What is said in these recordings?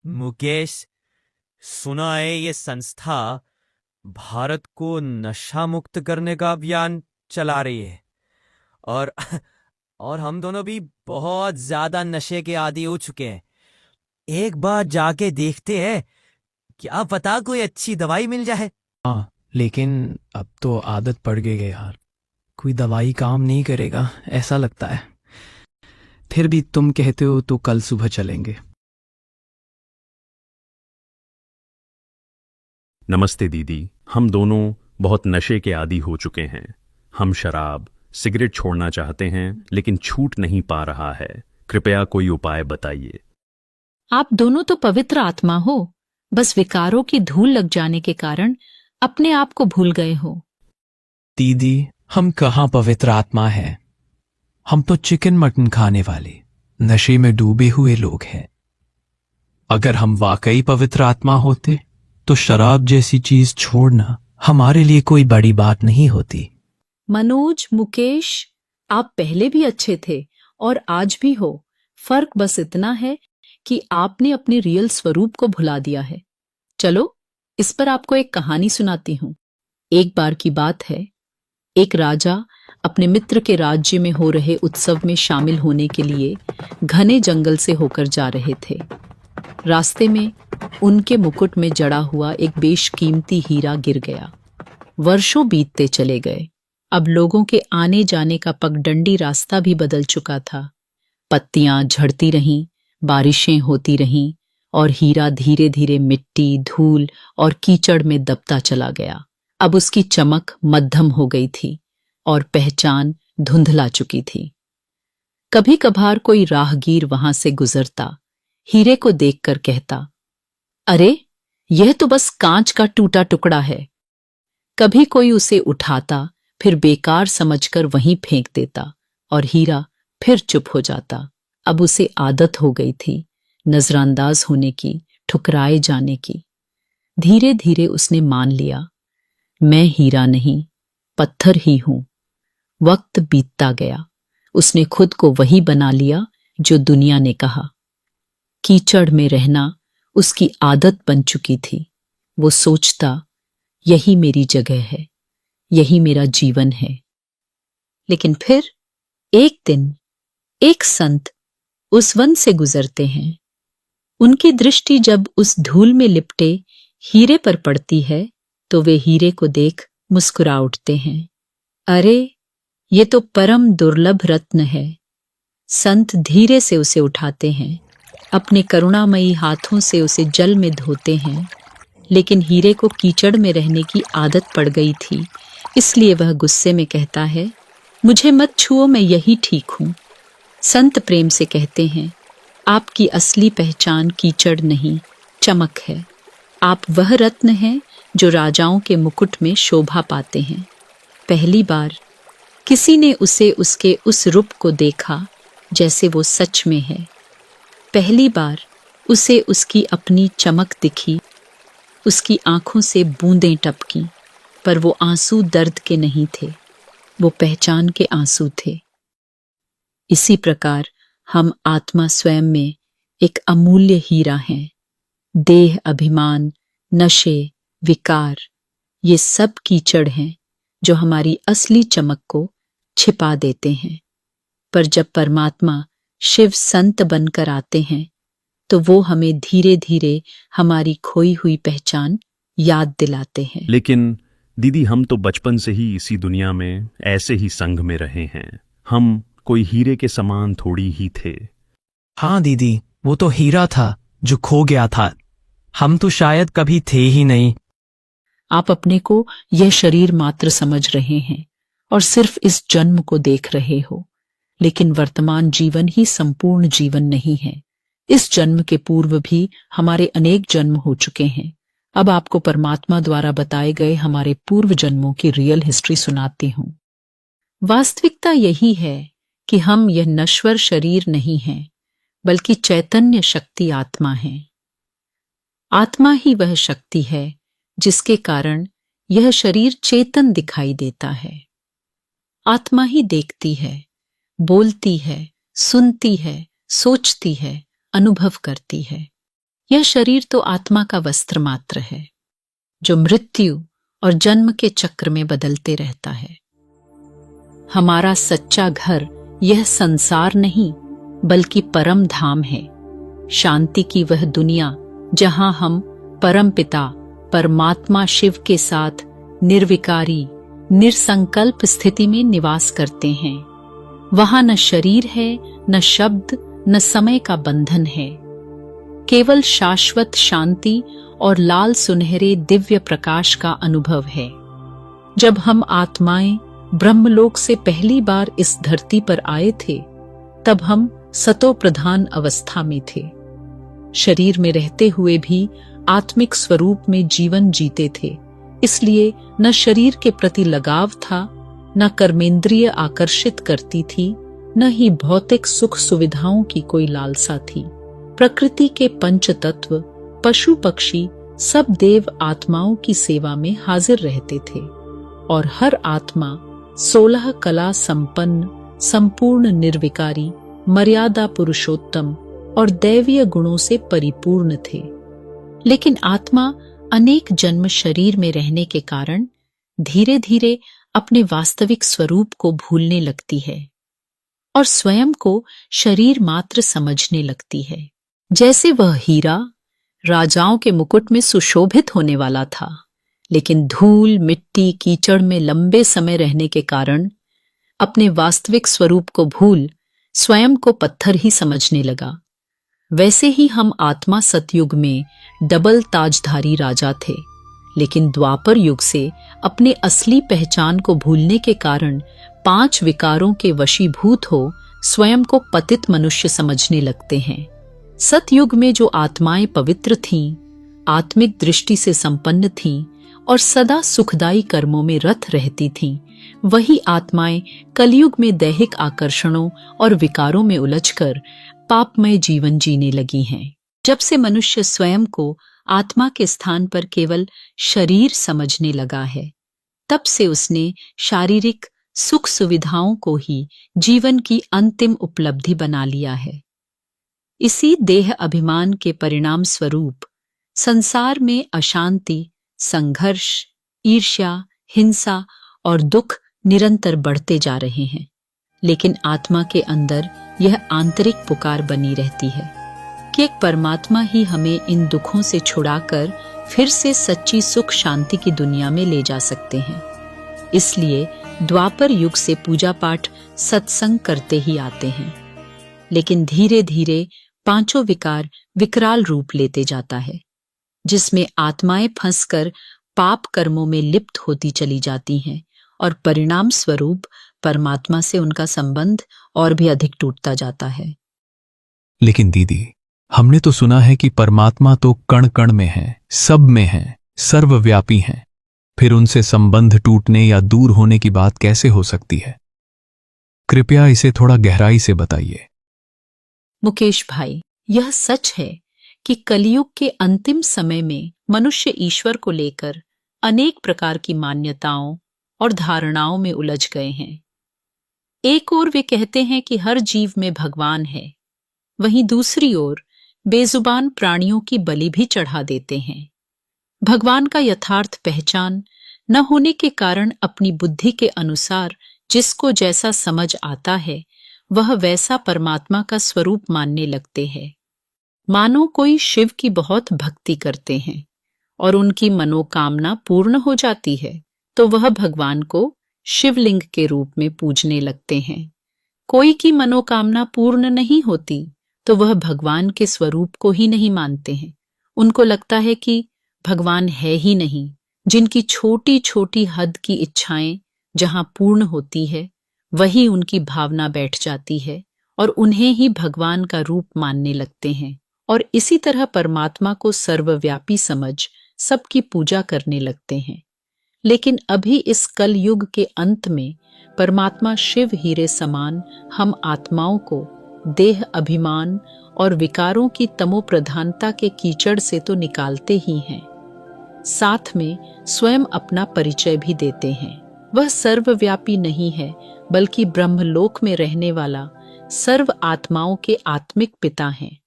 मुकेश, सुना है ये संस्था भारत को नशा मुक्त करने का अभियान चला रही है। और और हम दोनों भी बहुत ज्यादा नशे के आदी हो चुके हैं। एक बार जाके देखते हैं, क्या पता कोई अच्छी दवाई मिल जाए। हाँ, लेकिन अब तो आदत पड़ गई है यार। कोई दवाई काम नहीं करेगा ऐसा लगता है। फिर भी तुम कहते हो तो कल सुबह चलेंगे। नमस्ते दीदी, हम दोनों बहुत नशे के आदी हो चुके हैं। हम शराब, सिगरेट छोड़ना चाहते हैं लेकिन छूट नहीं पा रहा है। कृपया कोई उपाय बताइए। आप दोनों तो पवित्र आत्मा हो, बस विकारों की धूल लग जाने के कारण अपने आप को भूल गए हो। दीदी, हम कहाँ पवित्र आत्मा है। हम तो चिकन मटन खाने वाले नशे में डूबे हुए लोग हैं। अगर हम वाकई पवित्र आत्मा होते तो शराब जैसी चीज छोड़ना हमारे लिए कोई बड़ी बात नहीं होती। मनोज, मुकेश, आप पहले भी अच्छे थे और आज भी हो। फर्क बस इतना है कि आपने अपने रियल स्वरूप को भुला दिया है। चलो, इस पर आपको एक कहानी सुनाती हूँ। एक बार की बात है, एक राजा अपने मित्र के राज्य में हो रहे उत्सव में शामिल होने के लिए घने जंगल से होकर जा रहे थे। रास्ते में उनके मुकुट में जड़ा हुआ एक बेशकीमती हीरा गिर गया। वर्षों बीतते चले गए। अब लोगों के आने जाने का पगडंडी रास्ता भी बदल चुका था। पत्तियां झड़ती रहीं, बारिशें होती रहीं और हीरा धीरे धीरे मिट्टी, धूल और कीचड़ में दबता चला गया। अब उसकी चमक मध्यम हो गई थी और पहचान धुंधला चुकी थी। कभी कभार कोई राहगीर वहां से गुजरता, हीरे को देखकर कहता, अरे, यह तो बस कांच का टूटा टुकड़ा है। कभी कोई उसे उठाता, फिर बेकार समझकर वहीं फेंक देता और हीरा फिर चुप हो जाता। अब उसे आदत हो गई थी नजरअंदाज होने की, ठुकराए जाने की। धीरे धीरे उसने मान लिया, मैं हीरा नहीं, पत्थर ही हूं। वक्त बीतता गया। उसने खुद को वही बना लिया जो दुनिया ने कहा। कीचड़ में रहना उसकी आदत बन चुकी थी। वो सोचता, यही मेरी जगह है, यही मेरा जीवन है। लेकिन फिर एक दिन एक संत उस वन से गुजरते हैं। उनकी दृष्टि जब उस धूल में लिपटे हीरे पर पड़ती है तो वे हीरे को देख मुस्कुरा उठते हैं। अरे, ये तो परम दुर्लभ रत्न है। संत धीरे से उसे उठाते हैं, अपने करुणामयी हाथों से उसे जल में धोते हैं। लेकिन हीरे को कीचड़ में रहने की आदत पड़ गई थी, इसलिए वह गुस्से में कहता है, मुझे मत छुओ, मैं यही ठीक हूं। संत प्रेम से कहते हैं, आपकी असली पहचान कीचड़ नहीं, चमक है। आप वह रत्न हैं जो राजाओं के मुकुट में शोभा पाते हैं। पहली बार किसी ने उसे उसके उस रूप को देखा जैसे वो सच में है। पहली बार उसे उसकी अपनी चमक दिखी। उसकी आंखों से बूंदें टपकीं, पर वो आंसू दर्द के नहीं थे, वो पहचान के आंसू थे। इसी प्रकार हम आत्मा स्वयं में एक अमूल्य हीरा हैं। देह, अभिमान, नशे, विकार, ये सब कीचड़ हैं जो हमारी असली चमक को छिपा देते हैं। पर जब परमात्मा शिव संत बनकर आते हैं तो वो हमें धीरे धीरे हमारी खोई हुई पहचान याद दिलाते हैं। लेकिन दीदी, हम तो बचपन से ही इसी दुनिया में ऐसे ही संग में रहे हैं। हम कोई हीरे के समान थोड़ी ही थे। हाँ दीदी, वो तो हीरा था जो खो गया था। हम तो शायद कभी थे ही नहीं। आप अपने को यह शरीर मात्र समझ रहे हैं और सिर्फ इस जन्म को देख रहे हो, लेकिन वर्तमान जीवन ही संपूर्ण जीवन नहीं है। इस जन्म के पूर्व भी हमारे अनेक जन्म हो चुके हैं। अब आपको परमात्मा द्वारा बताए गए हमारे पूर्व जन्मों की रियल हिस्ट्री सुनाती हूं। वास्तविकता यही है कि हम यह नश्वर शरीर नहीं हैं, बल्कि चैतन्य शक्ति आत्मा है। आत्मा ही वह शक्ति है जिसके कारण यह शरीर चेतन दिखाई देता है। आत्मा ही देखती है, बोलती है, सुनती है, सोचती है, अनुभव करती है। यह शरीर तो आत्मा का वस्त्र मात्र है, जो मृत्यु और जन्म के चक्र में बदलते रहता है। हमारा सच्चा घर यह संसार नहीं, बल्कि परम धाम है, शांति की वह दुनिया जहां हम परम पिता परमात्मा शिव के साथ निर्विकारी निरसंकल्प स्थिति में निवास करते हैं। वहां न शरीर है, न शब्द, न समय का बंधन है, केवल शाश्वत शांति और लाल सुनहरे दिव्य प्रकाश का अनुभव है। जब हम आत्माएं ब्रह्मलोक से पहली बार इस धरती पर आए थे, तब हम सतो प्रधान अवस्था में थे। शरीर में रहते हुए भी आत्मिक स्वरूप में जीवन जीते थे, इसलिए न शरीर के प्रति लगाव था, न कर्मेंद्रिय आकर्षित करती थी, न ही भौतिक सुख सुविधाओं की कोई लालसा थी। प्रकृति के पंच तत्व, पशु पक्षी सब देव आत्माओं की सेवा में हाजिर रहते थे और हर आत्मा 16 कला संपन्न, संपूर्ण निर्विकारी, मर्यादा पुरुषोत्तम और दैवीय गुणों से परिपूर्ण थे। लेकिन आत्मा अनेक जन्म शरीर में रहने के कारण धीरे धीरे अपने वास्तविक स्वरूप को भूलने लगती है और स्वयं को शरीर मात्र समझने लगती है। जैसे वह हीरा राजाओं के मुकुट में सुशोभित होने वाला था, लेकिन धूल मिट्टी कीचड़ में लंबे समय रहने के कारण अपने वास्तविक स्वरूप को भूल स्वयं को पत्थर ही समझने लगा। वैसे ही हम आत्मा सतयुग में डबल ताजधारी राजा थे, लेकिन द्वापर युग से अपने असली पहचान को भूलने के कारण 5 विकारों के वशीभूत हो स्वयं को पतित मनुष्य समझने लगते हैं। सतयुग में जो आत्माएं पवित्र थीं, आत्मिक दृष्टि से संपन्न थीं और सदा सुखदायी कर्मों में रत रहती थीं, वही आत्माएं कलयुग में दैहिक आकर्षणों और विकारों में उलझकर पापमय जीवन जीने लगी हैं। जब से मनुष्य स्वयं को आत्मा के स्थान पर केवल शरीर समझने लगा है, तब से उसने शारीरिक सुख सुविधाओं को ही जीवन की अंतिम उपलब्धि बना लिया है। इसी देह अभिमान के परिणाम स्वरूप संसार में अशांति, संघर्ष, ईर्ष्या, हिंसा और दुख निरंतर बढ़ते जा रहे हैं। लेकिन आत्मा के अंदर यह आंतरिक पुकार बनी रहती है कि एक परमात्मा ही हमें इन दुखों से छुड़ाकर फिर से सच्ची सुख शांति की दुनिया में ले जा सकते हैं। इसलिए द्वापर युग से पूजा पाठ सत्संग करते ही आते हैं, लेकिन धीरे धीरे 5 विकार विकराल रूप लेते जाता है, जिसमें आत्माएं फंसकर पाप कर्मों में लिप्त होती चली जाती हैं और परिणाम स्वरूप परमात्मा से उनका संबंध और भी अधिक टूटता जाता है। लेकिन दीदी, हमने तो सुना है कि परमात्मा तो कण कण में है, सब में है, सर्वव्यापी हैं। फिर उनसे संबंध टूटने या दूर होने की बात कैसे हो सकती है? कृपया इसे थोड़ा गहराई से बताइए। मुकेश भाई, यह सच है कि कलयुग के अंतिम समय में मनुष्य ईश्वर को लेकर अनेक प्रकार की मान्यताओं और धारणाओं में उलझ गए हैं। एक ओर वे कहते हैं कि हर जीव में भगवान है, वहीं दूसरी ओर बेजुबान प्राणियों की बलि भी चढ़ा देते हैं। भगवान का यथार्थ पहचान न होने के कारण अपनी बुद्धि के अनुसार जिसको जैसा समझ आता है, वह वैसा परमात्मा का स्वरूप मानने लगते हैं। मानो कोई शिव की बहुत भक्ति करते हैं और उनकी मनोकामना पूर्ण हो जाती है, तो वह भगवान को शिवलिंग के रूप में पूजने लगते हैं। कोई की मनोकामना पूर्ण नहीं होती, तो वह भगवान के स्वरूप को ही नहीं मानते हैं। उनको लगता है कि भगवान है ही नहीं। जिनकी छोटी छोटी हद की इच्छाएं जहां पूर्ण होती है, वही उनकी भावना बैठ जाती है और उन्हें ही भगवान का रूप मानने लगते हैं और इसी तरह परमात्मा को सर्वव्यापी समझ सबकी पूजा करने लगते हैं। लेकिन अभी इस कलयुग के अंत में परमात्मा शिव हीरे समान हम आत्माओं को देह अभिमान और विकारों की तमो प्रधानता के कीचड़ से तो निकालते ही हैं, साथ में स्वयं अपना परिचय भी देते हैं। वह सर्वव्यापी नहीं है, बल्कि ब्रह्मलोक में रहने वाला सर्व आत्माओं के आत्मिक पिता हैं।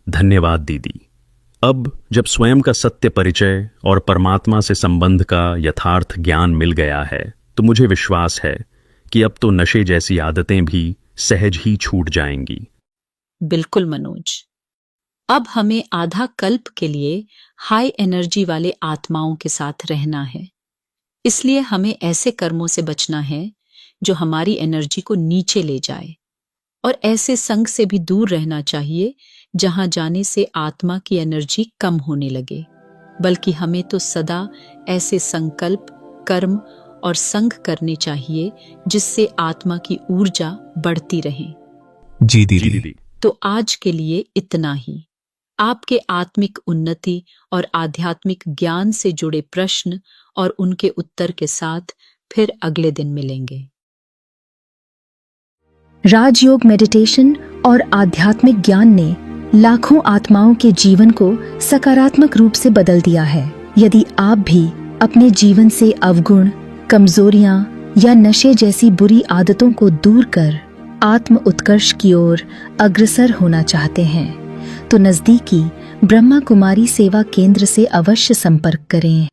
धन्यवाद दीदी। अब जब स्वयं का सत्य परिचय और परमात्मा से संबंध का यथार्थ ज्ञान मिल गया है तो मुझे विश्वास है कि अब तो नशे जैसी आदतें भी सहज ही छूट जाएंगी। बिल्कुल मनोज। अब हमें आधा कल्प के लिए हाई एनर्जी वाले आत्माओं के साथ रहना है। इसलिए हमें ऐसे कर्मों से बचना है जो हमारी एनर्जी को नीचे ले जाए, और ऐसे संग से भी दूर रहना चाहिए जहां जाने से आत्मा की एनर्जी कम होने लगे। बल्कि हमें तो सदा ऐसे संकल्प, कर्म और संग करने चाहिए जिससे आत्मा की ऊर्जा बढ़ती रहे। जी दीदी। तो आज के लिए इतना ही। आपके आत्मिक उन्नति और आध्यात्मिक ज्ञान से जुड़े प्रश्न और उनके उत्तर के साथ फिर अगले दिन मिलेंगे। राजयोग मेडिटेशन और आध्यात्मिक ज्ञान ने लाखों आत्माओं के जीवन को सकारात्मक रूप से बदल दिया है। यदि आप भी अपने जीवन से अवगुण, कमजोरियां या नशे जैसी बुरी आदतों को दूर कर आत्म उत्कर्ष की ओर अग्रसर होना चाहते हैं तो नजदीकी ब्रह्मा कुमारी सेवा केंद्र से अवश्य संपर्क करें।